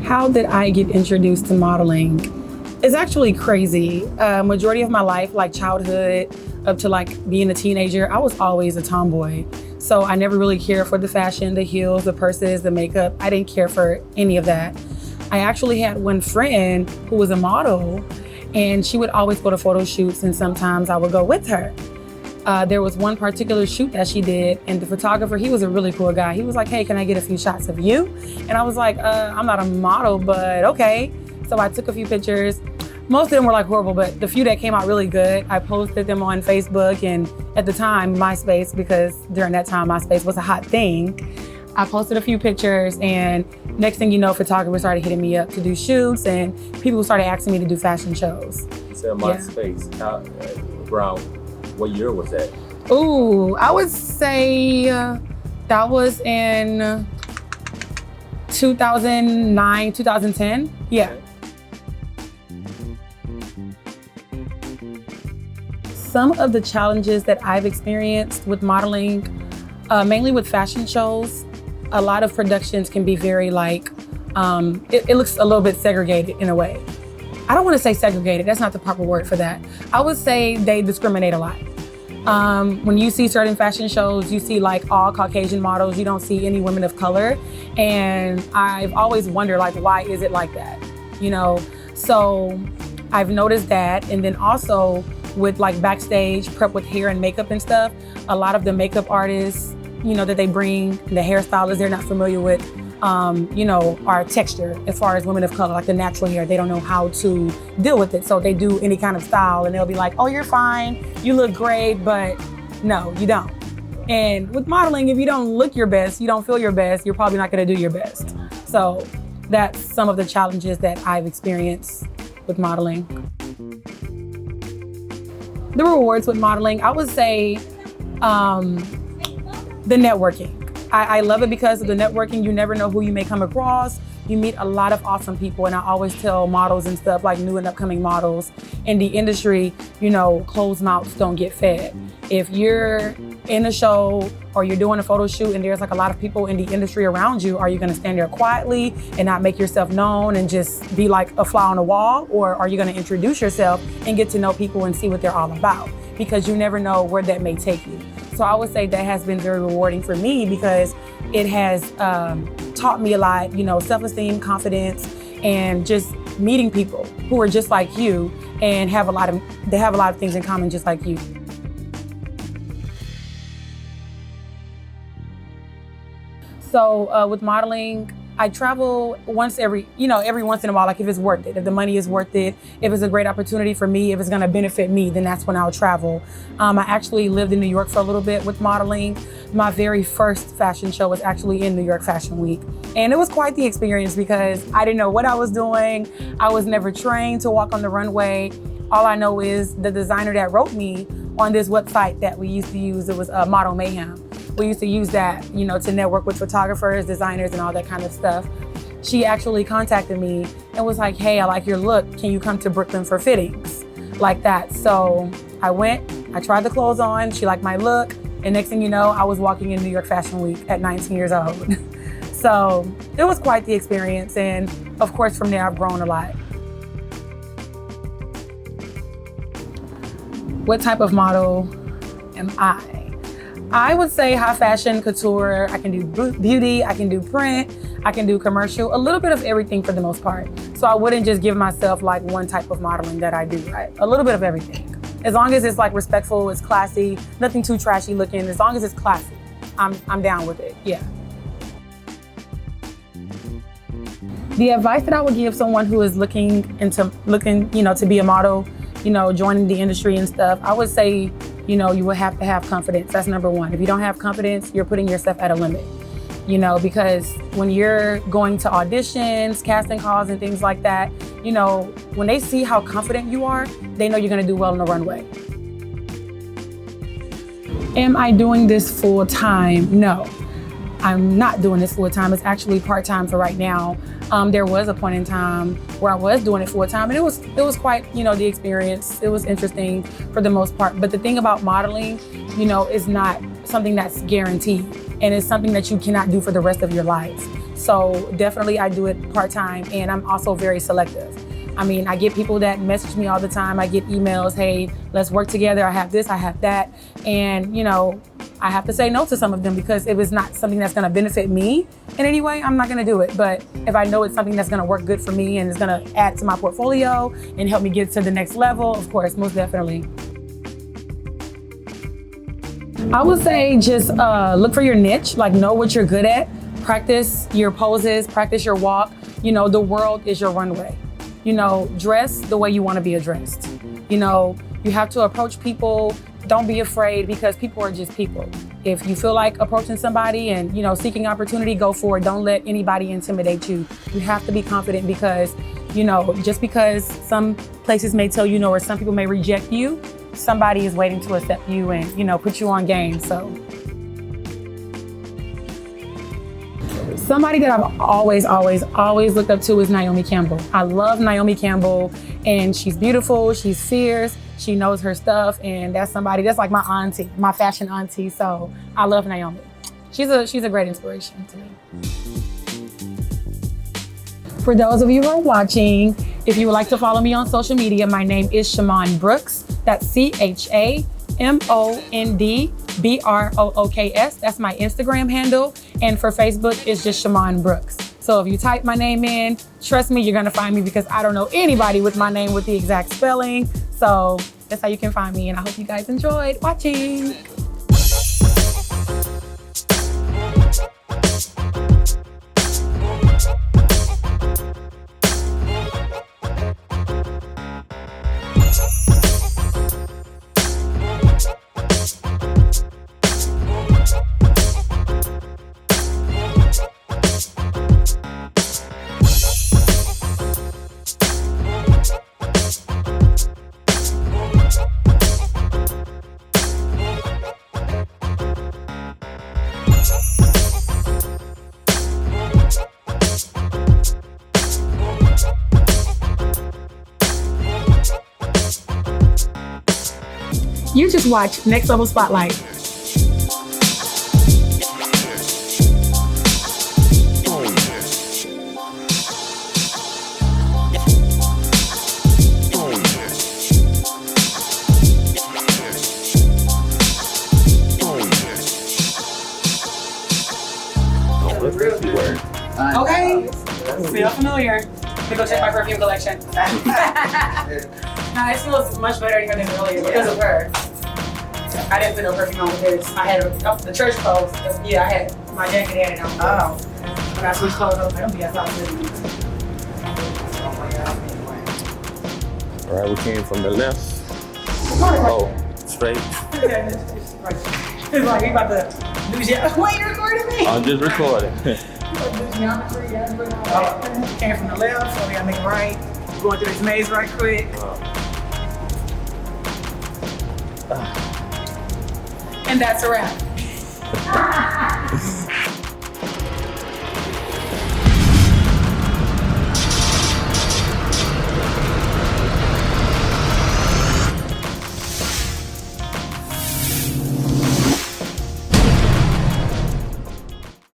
How did I get introduced to modeling? It's actually crazy. Majority of my life, like childhood up to like being a teenager, I was always a tomboy. So I never really cared for the fashion, the heels, the purses, the makeup. I didn't care for any of that. I actually had one friend who was a model, and she would always go to photo shoots, and sometimes I would go with her. There was one particular shoot that she did, and the photographer, he was a really cool guy. He was like, "Hey, can I get a few shots of you?" And I was like, I'm not a model, but okay. So I took a few pictures. Most of them were like horrible, but the few that came out really good, I posted them on Facebook and at the time, MySpace, because during that time, MySpace was a hot thing. I posted a few pictures, and next thing you know, photographers started hitting me up to do shoots, and people started asking me to do fashion shows. You said MySpace. Yeah. Around what year was that? Ooh, I would say that was in 2009, 2010. Yeah. Okay. Some of the challenges that I've experienced with modeling, mainly with fashion shows, a lot of productions can be very like, it looks a little bit segregated in a way. I don't want to say segregated, that's not the proper word for that. I would say they discriminate a lot. When you see certain fashion shows, you see like all Caucasian models, you don't see any women of color. And I've always wondered like, why is it like that? You know, so I've noticed that. And then also with like backstage prep with hair and makeup and stuff, a lot of the makeup artists, you know, that they bring, the hairstylists, they're not familiar with, you know, our texture as far as women of color, like the natural hair. They don't know how to deal with it. So they do any kind of style and they'll be like, "Oh, you're fine, you look great," but no, you don't. And with modeling, if you don't look your best, you don't feel your best, you're probably not gonna do your best. So that's some of the challenges that I've experienced with modeling. The rewards with modeling, I would say the networking. I love it because of the networking. You never know who you may come across. You meet a lot of awesome people, and I always tell models and stuff, like new and upcoming models in the industry, you know, closed mouths don't get fed. If you're in a show or you're doing a photo shoot and there's like a lot of people in the industry around you, are you gonna stand there quietly and not make yourself known and just be like a fly on the wall? Or are you gonna introduce yourself and get to know people and see what they're all about? Because you never know where that may take you. So I would say that has been very rewarding for me because it has taught me a lot, you know, self-esteem, confidence, and just meeting people who are just like you and have a lot of things in common just like you. So with modeling, I travel every once in a while, like if it's worth it, if the money is worth it, if it's a great opportunity for me, if it's gonna benefit me, then that's when I'll travel. I actually lived in New York for a little bit with modeling. My very first fashion show was actually in New York Fashion Week. And it was quite the experience because I didn't know what I was doing. I was never trained to walk on the runway. All I know is the designer that wrote me on this website that we used to use, it was Model Mayhem. We used to use that, you know, to network with photographers, designers, and all that kind of stuff. She actually contacted me and was like, "Hey, I like your look. Can you come to Brooklyn for fittings?" Like that. So I went, I tried the clothes on, she liked my look, and next thing you know, I was walking in New York Fashion Week at 19 years old. So it was quite the experience, and of course from there I've grown a lot. What type of model am I? I would say high fashion, couture. I can do beauty, I can do print, I can do commercial, a little bit of everything for the most part. So I wouldn't just give myself like one type of modeling that I do, right? A little bit of everything. As long as it's like respectful, it's classy, nothing too trashy looking, as long as it's classy, I'm down with it, yeah. The advice that I would give someone who is looking, you know, to be a model, you know, joining the industry and stuff, I would say, you know, you would have to have confidence. That's number one. If you don't have confidence, you're putting yourself at a limit, you know, because when you're going to auditions, casting calls and things like that, you know, when they see how confident you are, they know you're gonna do well on the runway. Am I doing this full time? No, I'm not doing this full time. It's actually part time for right now. There was a point in time where I was doing it full time, and it was quite, you know, the experience. It was interesting for the most part. But the thing about modeling, you know, is not something that's guaranteed, and it's something that you cannot do for the rest of your life. So definitely I do it part-time, and I'm also very selective. I mean, I get people that message me all the time. I get emails, hey, let's work together. I have this, I have that. And, you know, I have to say no to some of them because if it's not something that's gonna benefit me in any way, I'm not gonna do it. But if I know it's something that's gonna work good for me and it's gonna add to my portfolio and help me get to the next level, of course, most definitely. I would say just look for your niche, like know what you're good at, practice your poses, practice your walk. You know, the world is your runway. You know, dress the way you want to be addressed. You know, you have to approach people. Don't be afraid because people are just people. If you feel like approaching somebody and, you know, seeking opportunity, go for it. Don't let anybody intimidate you. You have to be confident because, you know, just because some places may tell you no or some people may reject you, somebody is waiting to accept you and, you know, put you on game. So somebody that I've always looked up to is Naomi Campbell. I love Naomi Campbell, and she's beautiful, she's fierce, she knows her stuff, and that's somebody that's like my auntie, my fashion auntie. So I love Naomi. She's a great inspiration to me. For those of you who are watching, if you would like to follow me on social media, my name is Chamond Brooks. That's CHAMONDBROOKS. That's my Instagram handle. And for Facebook, it's just Chamond Brooks. So if you type my name in, trust me, you're gonna find me because I don't know anybody with my name with the exact spelling. So that's how you can find me. And I hope you guys enjoyed watching. You just watched Next Level Spotlight. Okay, feel familiar. Let me go check my perfume collection. Nah, it smells much better here than earlier because of her. I didn't put no perfume on because I had the church clothes. Yeah, I had my jacket had it on. Oh. When I switched clothes, I was like, oh, yes, I was living. All right, we came from the left. Oh, straight. It's like, you about to lose your... Wait, you're recording me? I'm just recording. Came from the left, so we gotta make it right. Going through this maze right quick. And that's a wrap.